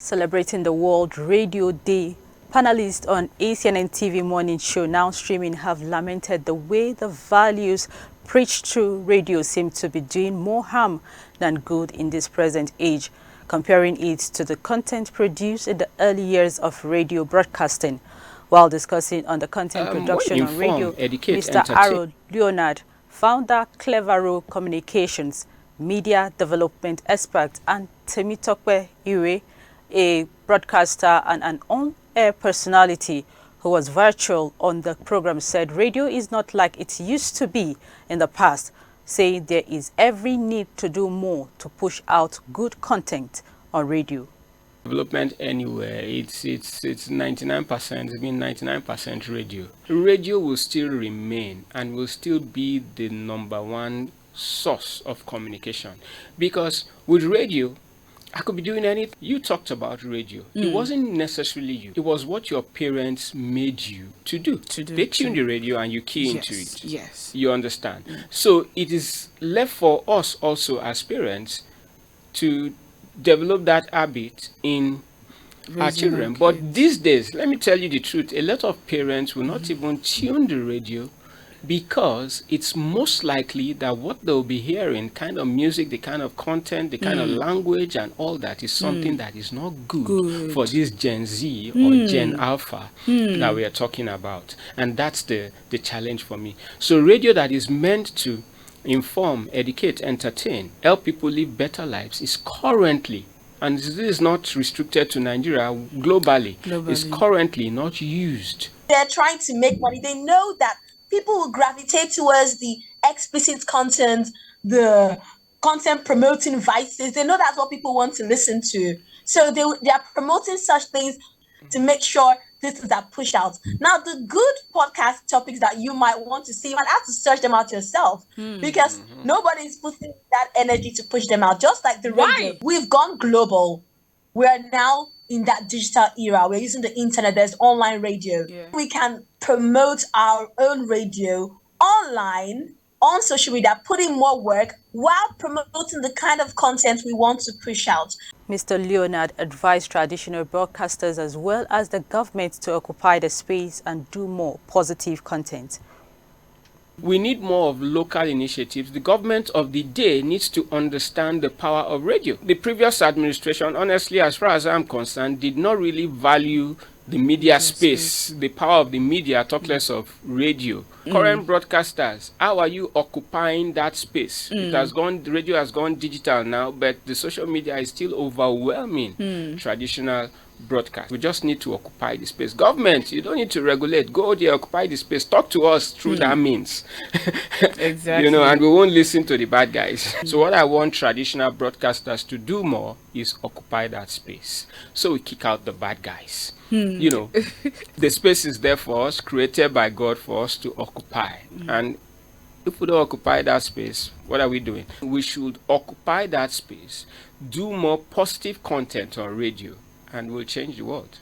Celebrating the World Radio Day, panelists on ACNNTV morning show now streaming have lamented the way the values preached through radio seem to be doing more harm than good in this present age, comparing it to the content produced in the early years of radio broadcasting. While discussing on the content production on radio, Mr. Harold Leonard, founder Clevero Communications, media development expert, and Temitope Ire, a broadcaster and an on-air personality who was virtual on the program, said radio is not like it used to be in the past, saying there is every need to do more to push out good content on radio. Development anywhere, it's 99%, it's been 99% radio. Radio will still remain and will still be the #1 source of communication, because with radio, I could be doing anything. You talked about radio. It wasn't necessarily you. It was what your parents made you to do. They tune the radio and you key into it. Yes. You understand? So it is left for us also as parents to develop that habit in our children. But these days, let me tell you the truth, a lot of parents will not even tune the radio, because it's most likely that what they'll be hearing, kind of music, the kind of content, the kind of language and all that, is something that is not good for this Gen Z or Gen Alpha that we are talking about. And that's the challenge for me. So radio that is meant to inform, educate, entertain, help people live better lives is currently, and this is not restricted to Nigeria, globally. Is currently not used. They're trying to make money. They know that people will gravitate towards the explicit content, the content promoting vices. They know that's what people want to listen to. So they are promoting such things to make sure this is pushed out. Now, the good podcast topics that you might want to see, you might have to search them out yourself, because nobody's putting that energy to push them out. Just like the radio, we've gone global. We're now in that digital era. We're using the internet. There's online radio. We can promote our own radio online, on social media, put in more work while promoting the kind of content we want to push out. Mr. Leonard advised traditional broadcasters as well as the government to occupy the space and do more positive content. We need more of local initiatives. The government of the day needs to understand the power of radio. The previous administration, honestly, as far as I'm concerned, did not really value the media space, the power of the media, talk less of radio. Current broadcasters, how are you occupying that space? It has gone, the radio has gone digital now, but the social media is still overwhelming traditional broadcast. We just need to occupy the space. Government, you don't need to regulate. Go there, occupy the space. Talk to us through that means. Exactly. You know, and we won't listen to the bad guys. So what I want traditional broadcasters to do more is occupy that space. So we kick out the bad guys. You know, the space is there for us, created by God for us to occupy. And if we don't occupy that space, what are we doing? We should occupy that space, do more positive content on radio, and we'll change the world.